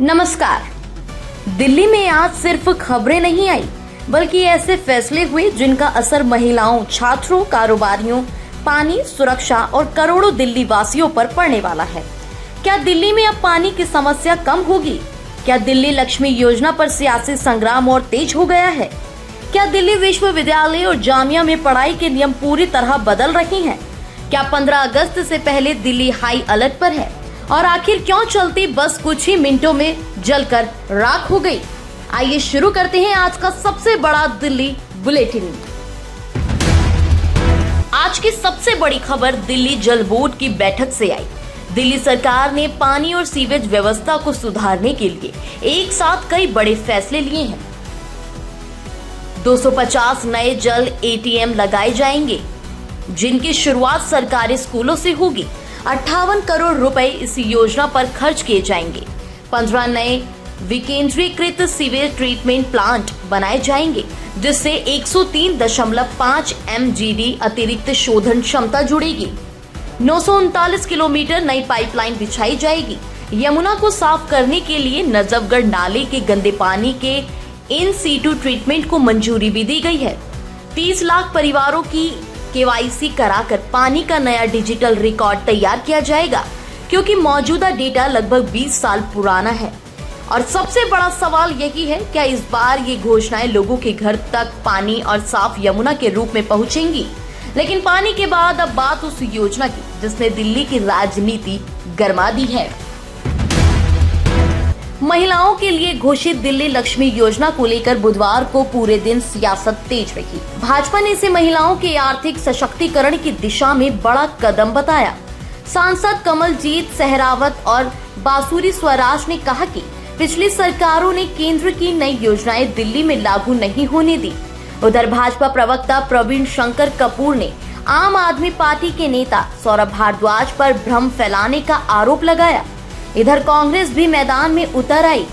नमस्कार। दिल्ली में आज सिर्फ खबरें नहीं आई बल्कि ऐसे फैसले हुए जिनका असर महिलाओं, छात्रों, कारोबारियों, पानी, सुरक्षा और करोड़ों दिल्ली वासियों पर पड़ने वाला है। क्या दिल्ली में अब पानी की समस्या कम होगी? क्या दिल्ली लक्ष्मी योजना पर सियासी संग्राम और तेज हो गया है? क्या दिल्ली विश्वविद्यालय और जामिया में पढ़ाई के नियम पूरी तरह बदल रहे हैं? क्या 15 अगस्त से पहले दिल्ली हाई अलर्ट पर है? और आखिर क्यों चलती बस कुछ ही मिनटों में जलकर राख हो गई? आइए शुरू करते हैं आज का सबसे बड़ा दिल्ली बुलेटिन। आज की सबसे बड़ी खबर दिल्ली जल बोर्ड की बैठक से आई। दिल्ली सरकार ने पानी और सीवेज व्यवस्था को सुधारने के लिए एक साथ कई बड़े फैसले लिए हैं। 250 नए जल एटीएम लगाए जाएंगे, जिनकी शुरुआत सरकारी स्कूलों से होगी। 58 करोड़ रुपए इस योजना पर खर्च किए जाएंगे। 15 नए विकेंद्रीकृत सीवेज ट्रीटमेंट प्लांट बनाए जाएंगे, जिससे 103.5 MGD अतिरिक्त शोधन क्षमता जुड़ेगी। 939 किलोमीटर नई पाइपलाइन बिछाई जाएगी। यमुना को साफ करने के लिए नजफगढ़ नाले के गंदे पानी के इन सीटू ट्रीटमेंट को मंजूरी भी दी गई है। 30 लाख परिवारों की KYC कराकर पानी का नया डिजिटल रिकॉर्ड तैयार किया जाएगा, क्योंकि मौजूदा डेटा लगभग 20 साल पुराना है। और सबसे बड़ा सवाल यही है, क्या इस बार ये घोषणाएं लोगों के घर तक पानी और साफ यमुना के रूप में पहुंचेंगी? लेकिन पानी के बाद अब बात उस योजना की जिसने दिल्ली की राजनीति गरमा दी है। महिलाओं के लिए घोषित दिल्ली लक्ष्मी योजना को लेकर बुधवार को पूरे दिन सियासत तेज रही। भाजपा ने इसे महिलाओं के आर्थिक सशक्तिकरण की दिशा में बड़ा कदम बताया। सांसद कमलजीत सहरावत और बासुरी स्वराज ने कहा कि पिछली सरकारों ने केंद्र की नई योजनाएं दिल्ली में लागू नहीं होने दी। उधर भाजपा प्रवक्ता प्रवीण शंकर कपूर ने आम आदमी पार्टी के नेता सौरभ भारद्वाज पर भ्रम फैलाने का आरोप लगाया। इधर कांग्रेस भी मैदान में उतर आई।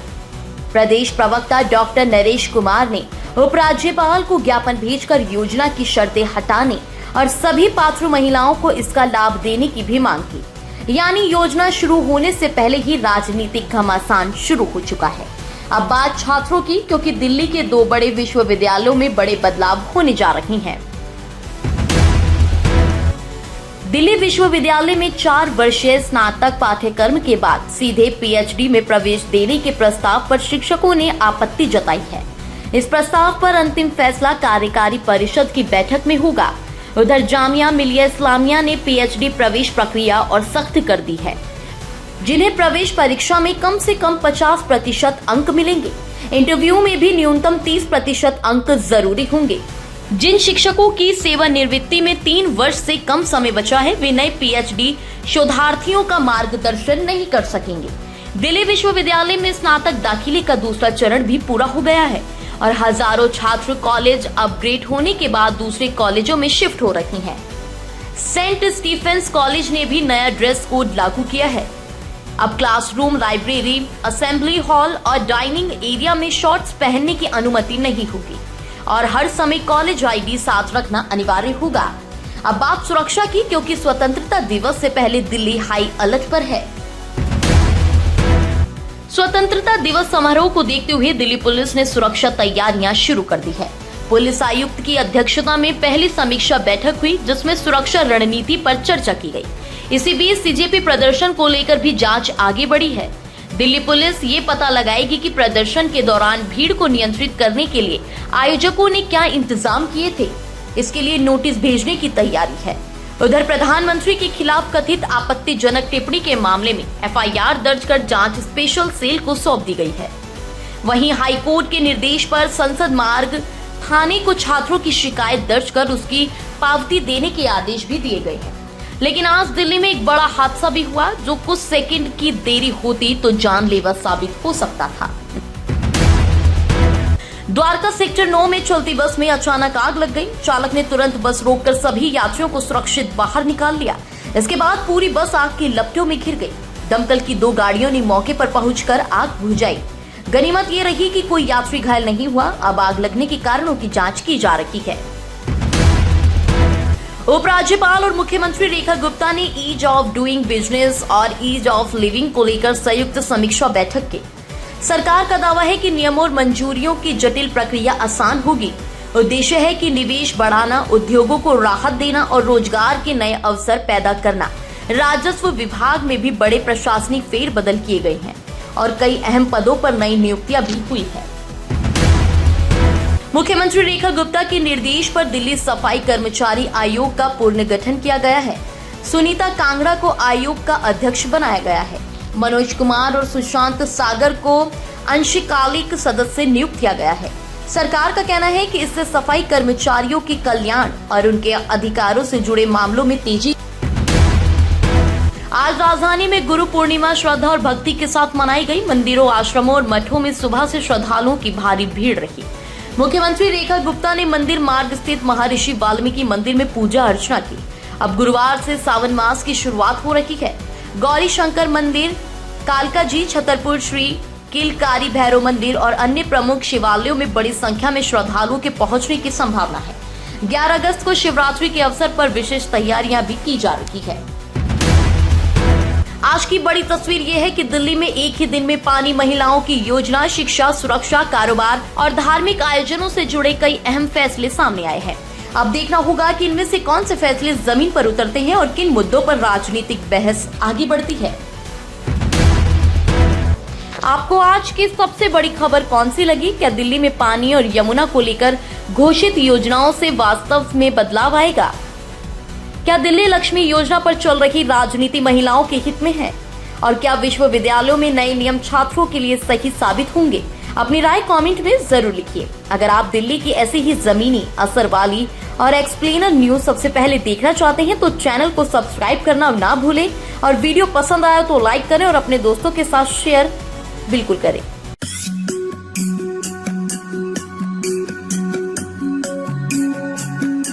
प्रदेश प्रवक्ता डॉक्टर नरेश कुमार ने उपराज्यपाल को ज्ञापन भेजकर योजना की शर्तें हटाने और सभी पात्र महिलाओं को इसका लाभ देने की भी मांग की। यानी योजना शुरू होने से पहले ही राजनीतिक घमासान शुरू हो चुका है। अब बात छात्रों की, क्योंकि दिल्ली के 2 बड़े विश्वविद्यालयों में बड़े बदलाव होने जा रहे हैं। दिल्ली विश्वविद्यालय में 4 वर्षीय स्नातक पाठ्यक्रम के बाद सीधे PhD में प्रवेश देने के प्रस्ताव पर शिक्षकों ने आपत्ति जताई है। इस प्रस्ताव पर अंतिम फैसला कार्यकारी परिषद की बैठक में होगा। उधर जामिया मिलिया इस्लामिया ने PhD प्रवेश प्रक्रिया और सख्त कर दी है, जिन्हें प्रवेश परीक्षा में कम से कम 50% अंक मिलेंगे। इंटरव्यू में भी न्यूनतम 30% अंक जरूरी होंगे। जिन शिक्षकों की सेवानिवृत्ति में 3 वर्ष से कम समय बचा है, वे नए PhD शोधार्थियों का मार्गदर्शन नहीं कर सकेंगे। दिल्ली विश्वविद्यालय में स्नातक दाखिले का दूसरा चरण भी पूरा हो गया है और हजारों छात्र कॉलेज अपग्रेड होने के बाद दूसरे कॉलेजों में शिफ्ट हो रहे हैं। सेंट स्टीफेंस कॉलेज ने भी नया ड्रेस कोड लागू किया है। अब क्लासरूम, लाइब्रेरी, असेंबली हॉल और डाइनिंग एरिया में शॉर्ट्स पहनने की अनुमति नहीं होगी और हर समय कॉलेज ID साथ रखना अनिवार्य होगा। अब बात सुरक्षा की, क्योंकि स्वतंत्रता दिवस से पहले दिल्ली हाई अलर्ट पर है। स्वतंत्रता दिवस समारोह को देखते हुए दिल्ली पुलिस ने सुरक्षा तैयारियां शुरू कर दी है। पुलिस आयुक्त की अध्यक्षता में पहली समीक्षा बैठक हुई, जिसमें सुरक्षा रणनीति पर चर्चा की गई। इसी बीच CJP प्रदर्शन को लेकर भी जांच आगे बढ़ी है। दिल्ली पुलिस ये पता लगाएगी कि प्रदर्शन के दौरान भीड़ को नियंत्रित करने के लिए आयोजकों ने क्या इंतजाम किए थे। इसके लिए नोटिस भेजने की तैयारी है। उधर प्रधानमंत्री के खिलाफ कथित आपत्तिजनक टिप्पणी के मामले में FIR दर्ज कर जांच स्पेशल सेल को सौंप दी गई है। वहीं हाईकोर्ट के निर्देश पर संसद मार्ग थाने को छात्रों की शिकायत दर्ज कर उसकी पावती देने के आदेश भी दिए गए हैं। लेकिन आज दिल्ली में एक बड़ा हादसा भी हुआ, जो कुछ सेकंड की देरी होती तो जानलेवा साबित हो सकता था। द्वारका सेक्टर 9 में चलती बस में अचानक आग लग गई। चालक ने तुरंत बस रोककर सभी यात्रियों को सुरक्षित बाहर निकाल लिया। इसके बाद पूरी बस आग की लपटों में घिर गई। दमकल की 2 गाड़ियों ने मौके पर पहुंचकर आग बुझाई। गनीमत ये रही कि कोई यात्री घायल नहीं हुआ। अब आग लगने के कारणों की जांच की जा रही है। उपराज्यपाल और मुख्यमंत्री रेखा गुप्ता ने ईज ऑफ डूइंग बिजनेस और ईज ऑफ लिविंग को लेकर संयुक्त समीक्षा बैठक की। सरकार का दावा है कि नियमों और मंजूरियों की जटिल प्रक्रिया आसान होगी। उद्देश्य है कि निवेश बढ़ाना, उद्योगों को राहत देना और रोजगार के नए अवसर पैदा करना। राजस्व विभाग में भी बड़े प्रशासनिक फेरबदल किए गए हैं और कई अहम पदों पर नई नियुक्तियां भी हुई है। मुख्यमंत्री रेखा गुप्ता के निर्देश पर दिल्ली सफाई कर्मचारी आयोग का पुनर्गठन किया गया है। सुनीता कांगड़ा को आयोग का अध्यक्ष बनाया गया है। मनोज कुमार और सुशांत सागर को अंशकालिक सदस्य नियुक्त किया गया है। सरकार का कहना है कि इससे सफाई कर्मचारियों के कल्याण और उनके अधिकारों से जुड़े मामलों में तेजी। आज राजधानी में गुरु पूर्णिमा श्रद्धा और भक्ति के साथ मनाई गई। मंदिरों, आश्रमों और मठों में सुबह से श्रद्धालुओं की भारी भीड़ रही। मुख्यमंत्री रेखा गुप्ता ने मंदिर मार्ग स्थित महर्षि वाल्मीकि मंदिर में पूजा अर्चना की। अब गुरुवार से सावन मास की शुरुआत हो रही है। गौरी शंकर मंदिर, कालका जी, छतरपुर श्री किलकारी भैरव मंदिर और अन्य प्रमुख शिवालयों में बड़ी संख्या में श्रद्धालुओं के पहुंचने की संभावना है। 11 अगस्त को शिवरात्रि के अवसर पर विशेष तैयारियां भी की जा रही है। आज की बड़ी तस्वीर ये है कि दिल्ली में एक ही दिन में पानी, महिलाओं की योजना, शिक्षा, सुरक्षा, कारोबार और धार्मिक आयोजनों से जुड़े कई अहम फैसले सामने आए हैं। अब देखना होगा कि इनमें से कौन से फैसले जमीन पर उतरते हैं और किन मुद्दों पर राजनीतिक बहस आगे बढ़ती है। आपको आज की सबसे बड़ी खबर कौन सी लगी? क्या दिल्ली में पानी और यमुना को लेकर घोषित योजनाओं से वास्तव में बदलाव आएगा? क्या दिल्ली लक्ष्मी योजना पर चल रही राजनीति महिलाओं के हित में है? और क्या विश्वविद्यालयों में नए नियम छात्रों के लिए सही साबित होंगे? अपनी राय कमेंट में जरूर लिखिए। अगर आप दिल्ली की ऐसी ही जमीनी, असर वाली और एक्सप्लेनर न्यूज सबसे पहले देखना चाहते हैं तो चैनल को सब्सक्राइब करना ना भूलें और वीडियो पसंद आया तो लाइक करें और अपने दोस्तों के साथ शेयर बिल्कुल करें।